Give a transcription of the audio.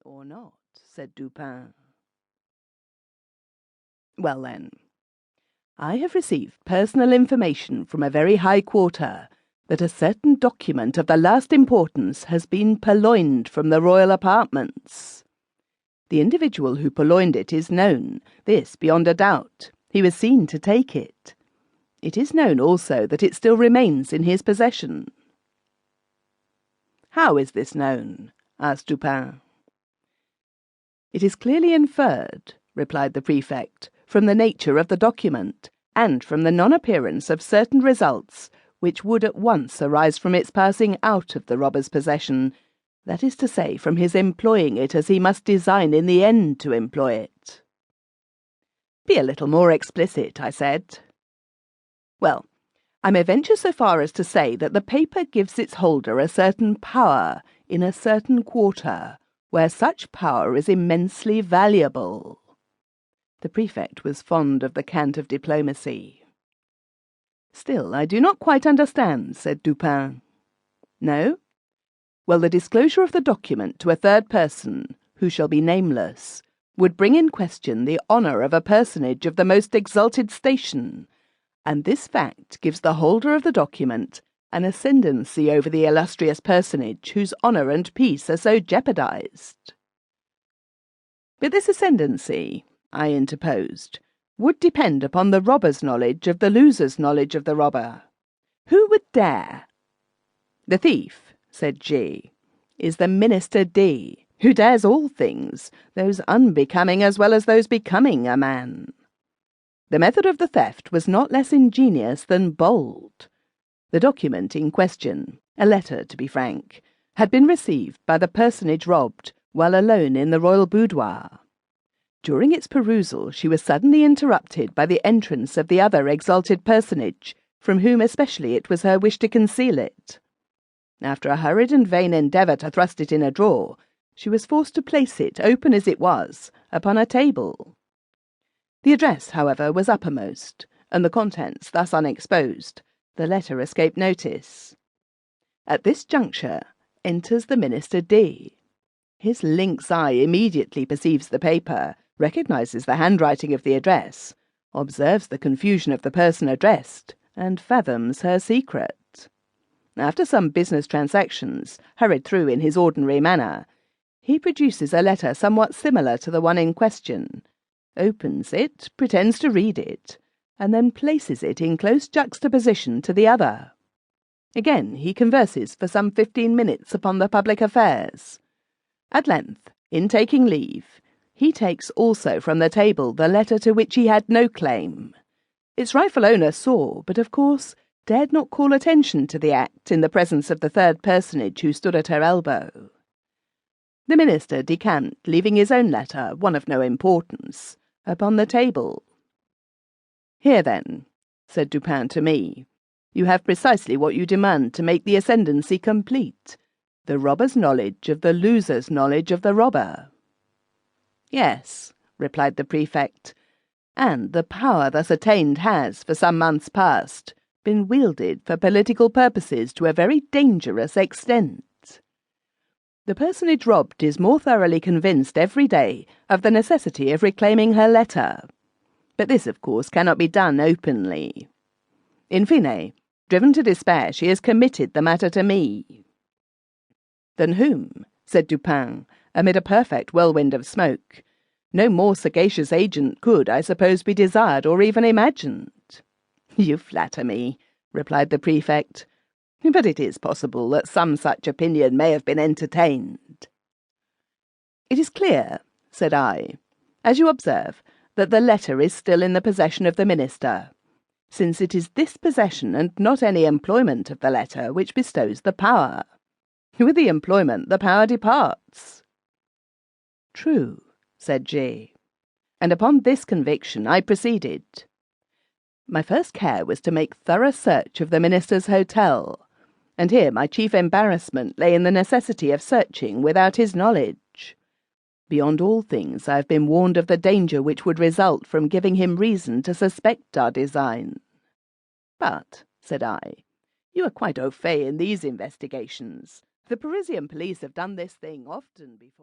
"Or not," said Dupin. "Well, then, I have received personal information from a very high quarter that a certain document of the last importance has been purloined from the royal apartments. The individual who purloined it is known, this beyond a doubt. He was seen to take it. It is known also that it still remains in his possession." "How is this known?" asked Dupin. "It is clearly inferred," replied the prefect, "from the nature of the document, and from the non-appearance of certain results which would at once arise from its passing out of the robber's possession, that is to say, from his employing it as he must design in the end to employ it." "Be a little more explicit," I said. "Well, I may venture so far as to say that the paper gives its holder a certain power in a certain quarter, where such power is immensely valuable." The prefect was fond of the cant of diplomacy. "Still, I do not quite understand," said Dupin. "No? Well, the disclosure of the document to a third person, who shall be nameless, would bring in question the honour of a personage of the most exalted station, and this fact gives the holder of the document an ascendancy over the illustrious personage whose honour and peace are so jeopardized." "But this ascendancy," I interposed, "would depend upon the robber's knowledge of the loser's knowledge of the robber. Who would dare?" "The thief," said G., "is the Minister D., who dares all things, those unbecoming as well as those becoming a man. The method of the theft was not less ingenious than bold. The document in question, a letter to be frank, had been received by the personage robbed while alone in the royal boudoir. During its perusal she was suddenly interrupted by the entrance of the other exalted personage, from whom especially it was her wish to conceal it. After a hurried and vain endeavour to thrust it in a drawer, she was forced to place it, open as it was, upon a table. The address, however, was uppermost, and the contents thus unexposed, the letter escaped notice. At this juncture enters the Minister D. His lynx eye immediately perceives the paper, recognises the handwriting of the address, observes the confusion of the person addressed, and fathoms her secret. After some business transactions, hurried through in his ordinary manner, he produces a letter somewhat similar to the one in question, opens it, pretends to read it, and then places it in close juxtaposition to the other. Again he converses for some 15 minutes upon the public affairs. At length, in taking leave, he takes also from the table the letter to which he had no claim. Its rightful owner saw, but of course dared not call attention to the act in the presence of the third personage who stood at her elbow. The minister decamped, leaving his own letter, one of no importance, upon the table. "Here, then," said Dupin to me, "you have precisely what you demand to make the ascendancy complete, the robber's knowledge of the loser's knowledge of the robber." "Yes," replied the prefect, "and the power thus attained has, for some months past, been wielded for political purposes to a very dangerous extent. The personage robbed is more thoroughly convinced every day of the necessity of reclaiming her letter, but this, of course, cannot be done openly. In fine, driven to despair, she has committed the matter to me." "Than whom?" said Dupin, amid a perfect whirlwind of smoke. "No more sagacious agent could, I suppose, be desired or even imagined." "You flatter me," replied the prefect, "but it is possible that some such opinion may have been entertained." "It is clear," said I, "as you observe, that the letter is still in the possession of the minister, since it is this possession and not any employment of the letter which bestows the power. With the employment the power departs." "True," said G., and upon this conviction I proceeded. My first care was to make thorough search of the minister's hotel, and here my chief embarrassment lay in the necessity of searching without his knowledge. Beyond all things, I have been warned of the danger which would result from giving him reason to suspect our design. "But," said I, "you are quite au fait in these investigations. The Parisian police have done this thing often before."